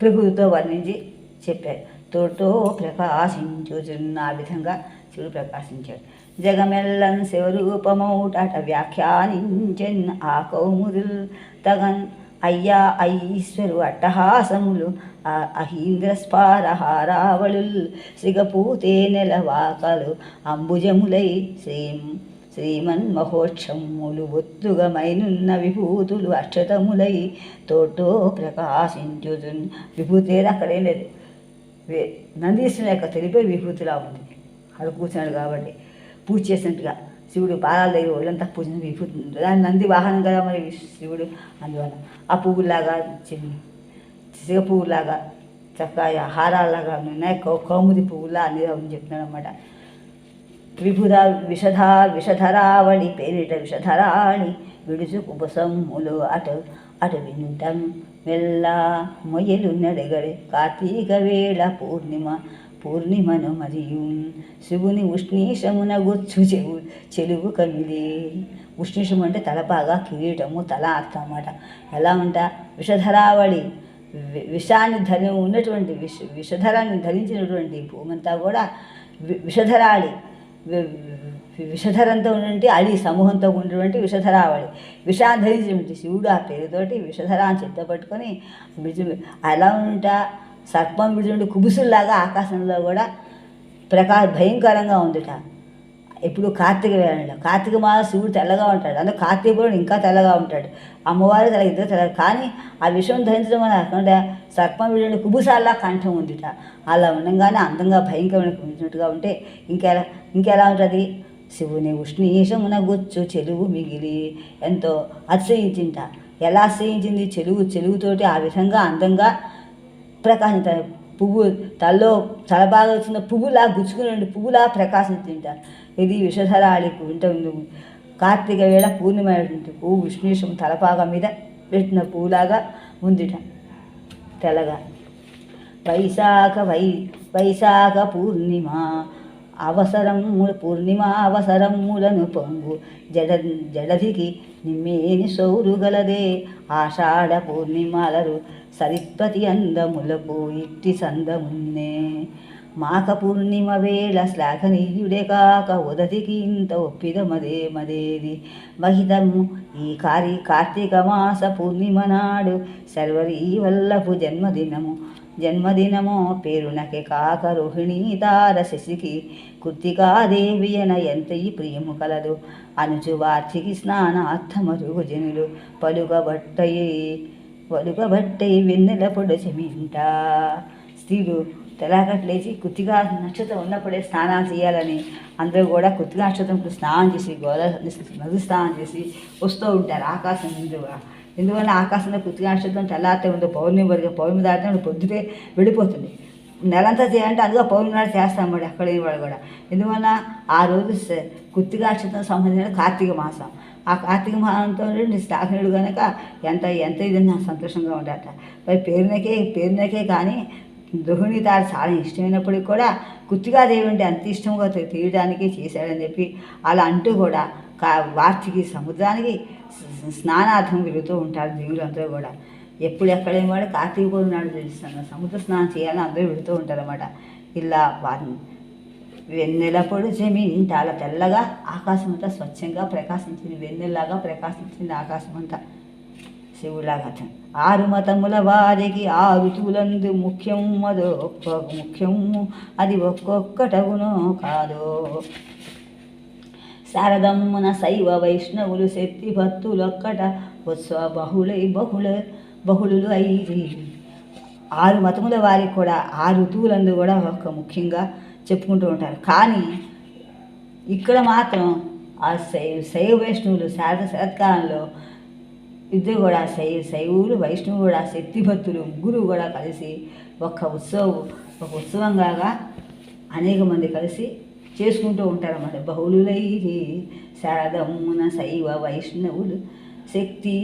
ప్రకృతితో వర్ణించి చెప్పాడు. తోటో ప్రకాశించుచున్న ఆ విధంగా శివుడు ప్రకాశించాడు. జగమెల్లం శివరూపమౌట వ్యాఖ్యానించెన్ ఆ కౌముదుల్ తగన్ అయ్యా ఈశ్వరు అట్టహాసములు అహీంద్రస్పార హారావళుల్ సిగపూతే నెల వాకలు అంబుజములై శ్రీమన్మహోత్సవములు ఒత్తుగమైనున్న విభూతులు అక్షతములై తోటో ప్రకాశించుచున్. విభూతి లేదు, అక్కడేం లేదు. నందీశ్వరుని యొక్క తెలిపే విభూతిలా ఉంది. అక్కడ కూర్చున్నాడు కాబట్టి పూజ చేసినట్టుగా శివుడు పాదాల దగ్గర ఒళ్ళంతా పూజ విభూతి దాని నంది వాహనం కదా మరి శివుడు. అందువల్ల ఆ పువ్వులాగా సిగ పువ్వులాగా చక్కగా హారాలాగా ఉన్నాయి. కౌముది పువ్వులా అనేది అని చెప్తున్నాడు అన్నమాట. విషధరావళి పేరిట విషధరాళి విడుచు కుబసమ్ములు అటు వింటం మెల్ల మొయ్యలు నడగడే కార్తీక వేళ పూర్ణిమను మరియు శివుని ఉష్ణీషమున గొచ్చు చెలుగు కమిలి. ఉష్ణీషం అంటే తలపాగా, కిరీటము, తల అర్థం అన్నమాట. ఎలా ఉంటా విషధరావళి విషాన్ని ఉన్నటువంటి విషధరాన్ని ధరించినటువంటి భూమంతా కూడా విషధరాళి విషధరంతో ఉన్నటువంటి అడి సమూహంతో ఉన్నటువంటి విషధరావళి, విషాన్ని ధరించినటువంటి శివుడు ఆ పేరుతోటి విషధర అని చిత్తపట్టుకొని అలా ఉంటా సర్పం విడుచుంటే కుబుసుల్లాగా ఆకాశంలో కూడా భయంకరంగా ఉందిట. ఇప్పుడు కార్తీక వేళలో కార్తీక మాసం శివుడు తెల్లగా ఉంటాడు, అందులో కార్తీక పౌర్ణమి ఇంకా తెల్లగా ఉంటాడు, అమ్మవారు తెల్ల ఇద్దరు తెల్లగా. కానీ ఆ విషయం ధరించడం వల్ల కాకుండా సర్పం విడుండి కుబుసాల్లా కంఠం ఉందిట. అలా ఉండగానే అందంగా భయంకరమైనట్టుగా ఉంటే ఇంకెలా ఉంటుంది? శివుని ఉష్ణీషమున గుచ్చు చెరువు మిగిలి ఎంతో అతిశయించింట. ఎలా అతిశయించింది? చెరువుతోటి ఆ విధంగా అందంగా ప్రకాశించారు. పువ్వు తలలో తలబాగా వచ్చిన పువ్వులా గుచ్చుకుని పువ్వులా ప్రకాశించింట. ఇది విషధరాళికి ఉంటుంది. కార్తీక వేళ పూర్ణిమైనటువంటి పువ్వు విష్ణుషం తలపాగా మీద పెట్టిన పువ్వులాగా ఉందిట తెల్లగా. వైశాఖ పూర్ణిమ అవసరములను పొంగు జడదికి నిమ్మేని సౌరు గలదే. ఆషాఢ పూర్ణిమలరు సరిత్పతి అందములకు ఇట్టి సందమున్నే. మాఘ పూర్ణిమ వేళ శ్లాఘనీయుడే కాక ఉదతికి ఇంత మదేది మహితము ఈ కార్తీక మాస పూర్ణిమ నాడు శర్వరీ వల్లభు జన్మదినము పేరునకే కాక రోహిణీ తార శశికి కృత్తికాదేవియన ఎంతయి ప్రియము కలదు. అనుచు వార్చికి స్నానార్థమరుగు జనులు పలుకబట్టయి వెన్నెల పొడచెమింట. స్త్రీలు తెల్లకట్లేసి కృత్తికా నక్షత్రం ఉన్నప్పుడే స్నానాలు చేయాలని అందరూ కూడా కృత్తికా నక్షత్రంలో స్నానం చేసి నది స్నానం చేసి వస్తూ ఉంటారు ఆకాశం ముందుగా. ఎందువల్ల ఆకాశంలో కృత్తికా నక్షత్రం తెల్లారితే ఉందో పౌర్ణమి దాటితే పొద్దుటే వెళ్ళిపోతుంది. నెలంతా చేయాలంటే అందులో పౌర్ణమి నాడు చేస్తాం మరి అక్కడ వాళ్ళు కూడా. ఎందువల్ల ఆ రోజు కృత్తికా నక్షత్రం సంబంధించిన కార్తీక మాసం. ఆ కార్తీక మాసంతో శ్లాఘనుడు కనుక ఎంత ఇదన్నా సంతోషంగా ఉంటారట. మరి పేరునకే కానీ రోహిణి తార చాలా ఇష్టమైనప్పటికీ కూడా కృత్తికాదేవి అంటే అంత ఇష్టంగా తీయడానికి చేశాడని చెప్పి అలా అంటూ కూడా వార్చికి సముద్రానికి స్నానార్థం వెళుతూ ఉంటారు దేవులందరూ కూడా. ఎప్పుడు ఎక్కడేం వాడు కార్తీక పౌర్ణమి నాడు తెలుస్తాను సముద్ర స్నానం చేయాలని అందరూ వెళుతూ ఉంటారన్నమాట. ఇలా వారిని వెన్నెల పొడిచెమి చాలా తెల్లగా ఆకాశం అంతా స్వచ్ఛంగా ప్రకాశించింది, వెన్నెల్లాగా ప్రకాశించింది ఆకాశం అంతా శివులాగా. 6 మతముల వారికి 6 ఋతువులందు ముఖ్యము అది ఒక్కొక్కటగునో కాదో. శారదమ్మున శైవ వైష్ణవులు శక్తి భక్తులొక్కట ఉత్సవ బహుళులు అయ్యి. 6 మతముల వారికి కూడా 6 ఋతువులందు కూడా ఒక ముఖ్యంగా చెప్పుకుంటూ ఉంటారు. కానీ ఇక్కడ మాత్రం ఆ శైవ వైష్ణవులు శరత్కాలంలో ఇద్దరు కూడా శైవులు వైష్ణవులు కూడా శక్తి భక్తులు ముగ్గురు కూడా కలిసి ఒక ఉత్సవంగా అనేక మంది కలిసి చేసుకుంటూ ఉంటారన్నమాట. బహుళులైరి శారదమ్మున శైవ వైష్ణవులు శక్తి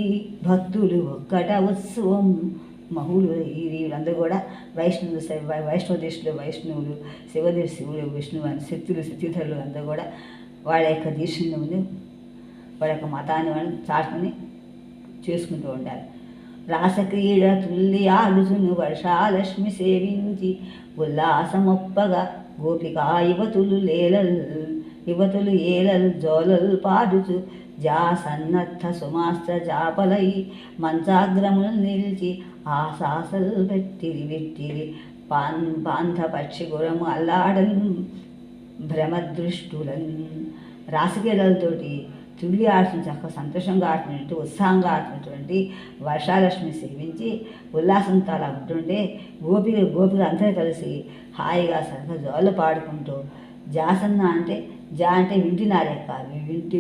భక్తులు ఒక్కట ఉత్సవం మహులు. వీళ్ళందరూ కూడా వైష్ణవ దేశంలో వైష్ణవులు, శివుడు విష్ణువు అని శక్తిధరులు అందరూ కూడా వాళ్ళ యొక్క దీక్షను ముందు వాళ్ళ యొక్క మతాన్ని వాళ్ళు చాటుకుని చేసుకుంటూ ఉంటారు. రాసక్రీడ తుల్లి ఆలుసును వర్షాలక్ష్మి సేవించి ఉల్లాసమొప్పగా గోపికా యువతులు ఏలల్ జోలల్ పాడుచు సన్నద్ధ సుమాస్త్ర జాపలై మంచాగ్రములు నిలిచి ఆశాసలు వెట్టిరి పాంధ పక్షి గురము అల్లాడను భ్రమదృష్టులను. రాసక్రీడలతోటి తుల్లి ఆడుతున్న చక్కగా సంతోషంగా ఆడుతున్నట్టు ఉత్సాహంగా ఆడుతున్నటువంటి వర్షాలక్ష్మి సేవించి ఉల్లాసంతో అలా ఉంటుండే గోపికలు అందరూ కలిసి హాయిగా సరగా జోళ్ళు పాడుకుంటూ జాసన్న అంటే అంటే వింటినారేక వింటి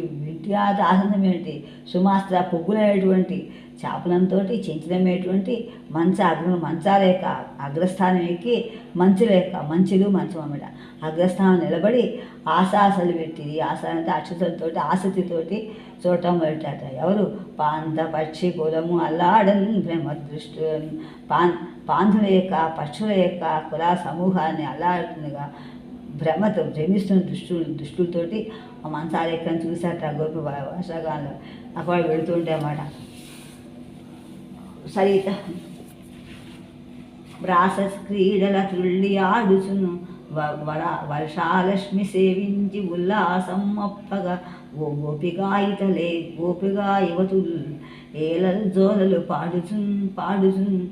ఆసనం ఏంటి సుమాస్త్ర పొగ్గులైనటువంటి చాపలంతో చెంచడమేటువంటి మంచాలేక అగ్రస్థానం ఎక్కి మంచులు మంచం అన్నమాట. అగ్రస్థానం నిలబడి ఆశాసలు పెట్టింది. ఆశ అంటే అక్షతలతోటి ఆసక్తితోటి చూడటం మొదలెట్టారట. ఎవరు? పాంధ పక్షి కులము అల్లాడన్ బ్రహ్మదృష్టు పాంధుల యొక్క పక్షుల యొక్క కుల సమూహాన్ని అల్లాడుతుండగా భ్రమిస్తున్న దుష్టులతోటి ఆ మంచాల ఎక్కని చూసారట. గోపి వర్షాకాలంలో అక్కడ వెళుతుంటే అన్నమాట. సరిత రాస క్రీడల తుళ్ళి ఆడుచును వర్షాలక్ష్మి సేవించి ఉల్లాసం అప్పగా ఓ గోపికాయితలే గోపిగా యువతులు ఏలలు జోలలు పాడుచున్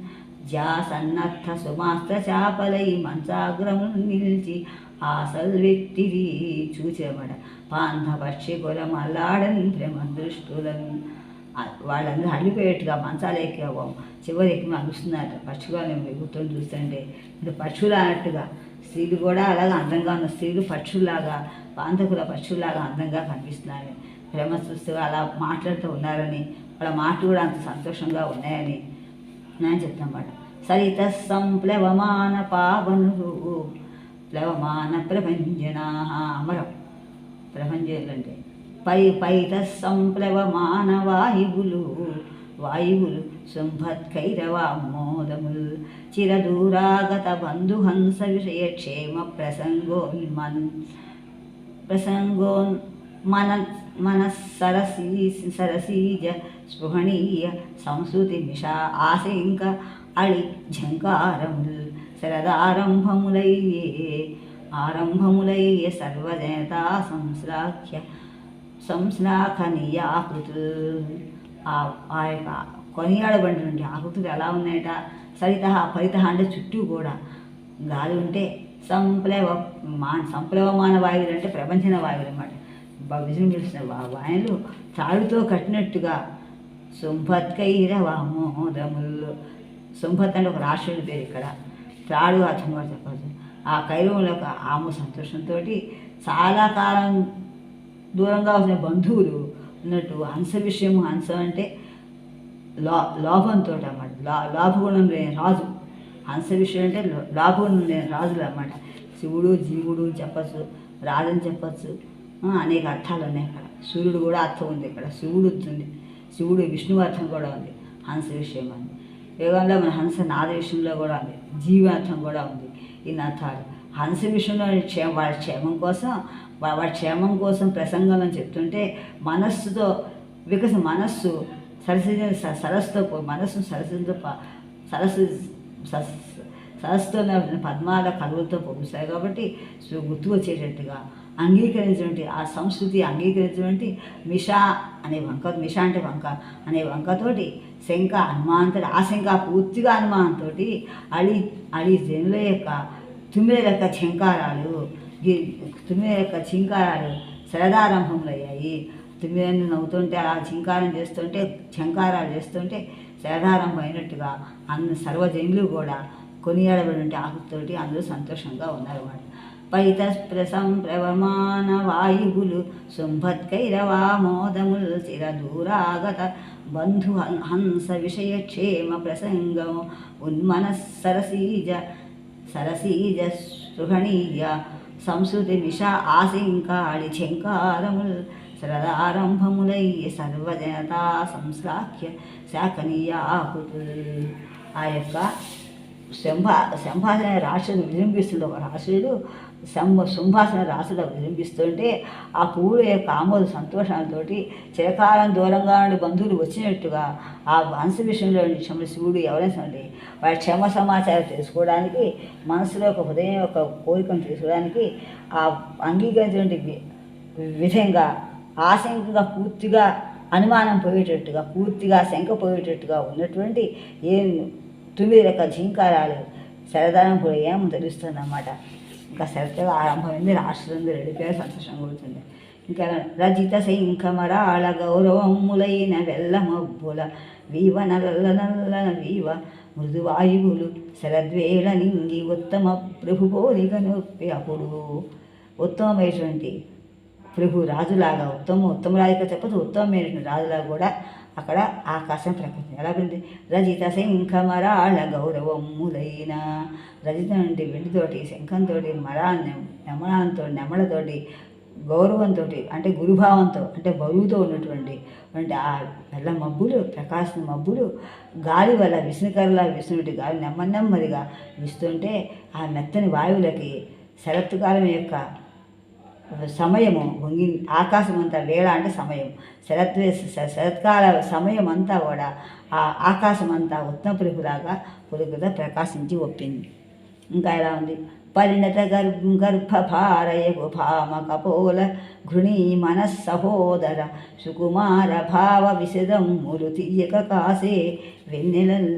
సన్నర్థ సుమాస్త చాపలై మంచాగ్రములు నిలిచి ఆసల్ వ్యక్తిది చూచేవాడ పాంధ పక్షి కులం అల్లాడని ప్రేమ దృష్టులను వాళ్ళందరూ అల్లిపోయేట్టుగా మంచాలు ఎక్కి చివరికి అలుస్తున్నారట పక్షులను ఎగురుతూ చూస్తుంటే ఇప్పుడు పక్షులు అన్నట్టుగా స్త్రీలు కూడా అలాగా అందంగా ఉన్న స్త్రీలు పక్షుల్లాగా పాంధకుల పక్షుల్లాగా అందంగా కనిపిస్తున్నారు ప్రేమ చూస్తూ అలా మాట్లాడుతూ ఉన్నారని వాళ్ళ మాటలు కూడా అంత సంతోషంగా ఉన్నాయని నేను చెప్తామాట సరిత సంప్లవమాన పావనులు ప్లవమాన ప్రభంజనా అమరం ప్రభంజనులు అంటే పైత సంప్లవమాన వాయువులు శుంభత్కైరవామోదముల్ చిరదూరాగత బంధుహంస విషయక్షేమ మన సరసీజ స్పృహణీయ సంస్కృతి మిషా ఆశంక అళి ఝంకారముల్ శరదారంభములయ్యే సర్వజనతా సంశ్లాఘనీయాకృతులు ఆ యొక్క కొనియాడబడినటువంటి ఆకృతులు ఎలా ఉన్నాయట సరిత పరిత అంటే చుట్టూ కూడా గాలి ఉంటే సంప్లవమాన వాయువులు అంటే ప్రపంచన వాయువులు అన్నమాట విజృంభిస్తున్న వాయువులు తాడుతో కట్టినట్టుగా శుంభత్కైరవామోదములు శుంభత్ అంటే ఒక రాష్ట్రుడి పేరు ఇక్కడ త్రాడు అర్థం కూడా చెప్పచ్చు ఆ కైరవంలో ఒక ఆమె సంతోషంతో చాలా కాలం దూరంగా వచ్చిన బంధువులు ఉన్నట్టు హంస విషయము హంస అంటే లోభంతో అన్నమాట లోభగుణం లేని రాజు హంస విషయం అంటే లోభగుణం లేని రాజులు అన్నమాట శివుడు జీవుడు చెప్పచ్చు రాజని చెప్పచ్చు అనేక అర్థాలు ఉన్నాయి అక్కడ సూర్యుడు కూడా అర్థం ఉంది ఇక్కడ శివుడు విష్ణువు అర్థం కూడా ఉంది హంస విషయం అని యోగంలో మన హంస నాద విషయంలో కూడా ఉంది జీవి అర్థం కూడా ఉంది ఇన్ని అర్థాలు హంస విషయంలో వాడి క్షేమం కోసం ప్రసంగంలో చెప్తుంటే మనస్సుతో మనస్సు సరస్సుతో మనస్సు సరస్సుతో పద్మాల కలువలతో పొగుస్తాయి కాబట్టి గుర్తు వచ్చేటట్టుగా అంగీకరించినటువంటి ఆ సంస్కృతి అంగీకరించినటువంటి మిషా అంటే వంక అనే వంకతోటి శంక అనుమానంతో ఆ శంక పూర్తిగా అనుమానంతో అళి జనుల యొక్క తుమ్మిద యొక్క చింకారాలు శరదారంభములయ్యాయి తుమ్మిదని నవ్వుతుంటే అలా చింకారం చేస్తుంటే ఝంకారాలు చేస్తుంటే శరదారంభం అయినట్టుగా సర్వజనులు కూడా కొనియాడబడి ఆకుతోటి అందరూ సంతోషంగా ఉన్నారు అన్నమాట పైత సంప్రవమాన వాయువులు శుంభత్కైరవామోదముల్ చిరదూరాగత బంధు హంస విషయక్షేమ ప్రసంగము ఉన్మన సరసీజ స్పృహణీయ సంస్కృతి మిష ఆశంకాళి ఝంకారముల్ శరదారంభములయ్య సర్వజనతా సంశ్లాఘ్య శాఖనీయ ఆకుతుల్ ఆ యొక్క సంభాషణ రాసుడు విజృంభిస్తుండే ఒక రాసుడు సంభాషణ రాసుడు విజృంభిస్తుంటే ఆ పువ్వుల యొక్క ఆమోద సంతోషాలతోటి చిరకాలం దూరంగా ఉండి బంధువులు వచ్చినట్టుగా ఆ హంస విషయంలో శివుడు ఎవరైనా వాడి క్షేమ సమాచారం తెలుసుకోవడానికి మనసులో ఒక హృదయం యొక్క కోరికను తెలుసుకోవడానికి ఆ అంగీకరించినటువంటి విధంగా ఆశంకగా పూర్తిగా అనుమానం పోయేటట్టుగా పూర్తిగా శంక పోయేటట్టుగా ఉన్నటువంటి తొమ్మిది రకాల ఝీంకారాలు శరదారం కూడా ఏమో తెలుస్తుంది అన్నమాట ఇంకా శరతగా ఆరంభమైంది రాష్ట్రంలో రెడిపోయి సంతోషంగా ఉంటుంది ఇంకా రజిత శంఖమరాళ గౌరవములైన వెల్లమబ్బుల వీవ నల్లన వీవ మృదువాయువులు శరద్వేళ నింగి ఉత్తమ ప్రభు పోలిక నొప్పి అప్పుడు ఉత్తమమైనటువంటి ప్రభు రాజులాగా ఉత్తమరాజుగా చెప్పదు ఉత్తమమైనటువంటి రాజులాగా కూడా అక్కడ ఆకాశం ప్రకృతి ఎలా ఉంది రజిత శంఖమరాళ గౌరవములైన రజిత నుండి వెండితోటి శంఖంతో నెమళతోటి గౌరవంతో అంటే గురుభావంతో అంటే బరువుతో ఉన్నటువంటి ఆ నల్ల మబ్బులు ప్రకాశం మబ్బులు గాలి వల్ల విష్ణుకరలా విష్ణుడి గాలి నెమ్మదిగా వీస్తుంటే ఆ మెత్తని వాయువులకి శరత్కాలం యొక్క సమయము వంగి ఆకాశం అంతా వేళ అంటే సమయం శరత్కాల సమయం అంతా కూడా ఆ ఆకాశం అంతా ఉత్తమ పురుగులాగా ప్రకాశించి ఒప్పింది ఇంకా ఎలా ఉంది పరిణత గర్భభారయగు భామ కపోల ఘృణీ మనస్సహోదర సుకుమార భావ విశదమ్ములు తీయక కాసే వెన్నెలల్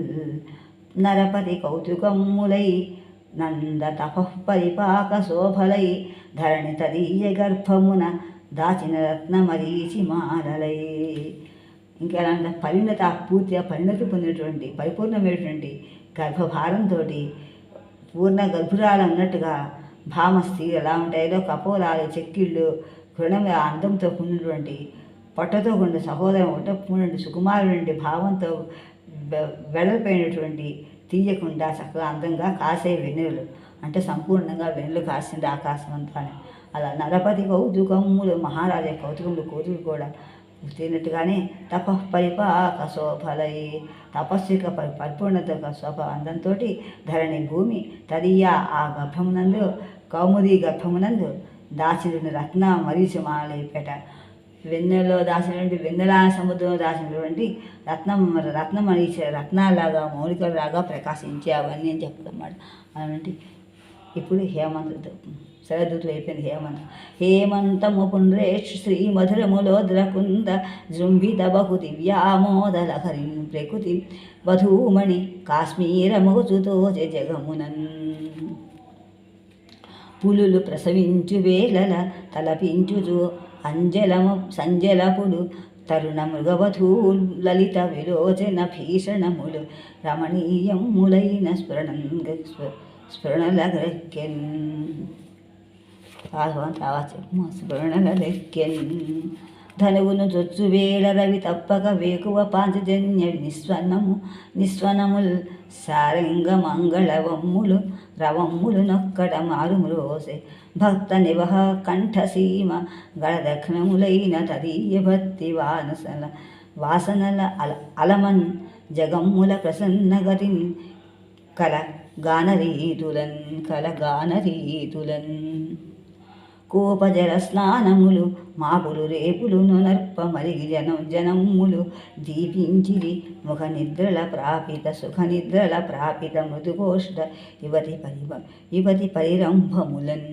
నరపతి కౌతుకమ్ములై నంద తపఃపరిపాక శోభలై ధరణి తదీయ గర్భమున దాచిన రత్నమరీచి మాలలై. ఇంకెలా అంటే పరిణత పూర్తిగా పరిణతి పొందినటువంటి పరిపూర్ణమైనటువంటి గర్భభారంతో పూర్ణ గర్భురాలు అన్నట్టుగా భామ స్త్రీ ఎలా ఉంటాయో కపోలాలు చెక్కిళ్ళు గుణమే అందంతో కూడినటువంటి పొట్టతో కూడిన సహోదరం ఒకట కూడినటువంటి సుకుమారుడి భావంతో వెడల్పోయినటువంటి తీయకుండా చక్కగా అందంగా కాసే వెన్నెలు అంటే సంపూర్ణంగా వెన్నెలు కాసింది ఆకాశం అంతా. అలా నరపతి కౌతుకమ్ములు మహారాజా కౌతుకములు కోతులు కూడా తీరినట్టుగానే తపఃపరిపాక శోభలై తపస్సు యొక్క పరిపూర్ణత శోభ అందంతో ధరణి భూమి తదియ ఆ గర్భమునందు కౌముది గర్భమునందు దాచిన రత్న మరీచి మాలైపేట వెన్నెల్లో దాచినటువంటి వెన్నెల సముద్రంలో దాచినటువంటి రత్నమరీచి రత్నాలాగా మౌలికలాగా ప్రకాశించే అవన్నీ అని చెప్పదన్నమాట. అలాంటి ఇప్పుడు హేమంత్ శరదృతులు అయిపోయింది. హేమంతము పుండ్రేష్ శ్రీ మధురములోద్రకుంద జృంభిత బహుతి వ్యామోదలహరిం ప్రకృతి వధూమణి కాశ్మీరమగుచుతో జగమునన్ పులులు ప్రసవించు వేళల తలపించుచు సంజలపుడు తరుణ మృగవధూ లలిత విలోచన భీషణములు రమణీయములైన స్ఫురణలగ్రెక్కెన్ స్ఫురణలెక్కెన్ ధనువును చొచ్చు వేళ రవి తప్పక వేకువ పాంచజన్య నిస్వనముల్ సారంగ మంగళవమ్ములు రవమ్ములు నొక్కట మారుమ్రోసె భక్త నివహ కంఠసీమ గళదక్షిణములైన తదీయ భక్తి వాసనల అలమన్ జగమ్ముల ప్రసన్నగతిన్ కల గానరీతులన్ కోపజల స్నానములు మాపులు రేపులు నర్ప మరిగి జనమ్ములు దీపించిరి ముఖ నిద్రల ప్రాపిత సుఖ నిద్రల ప్రాపిత మృదుకోష్ఠ యువతి పరిరంభములన్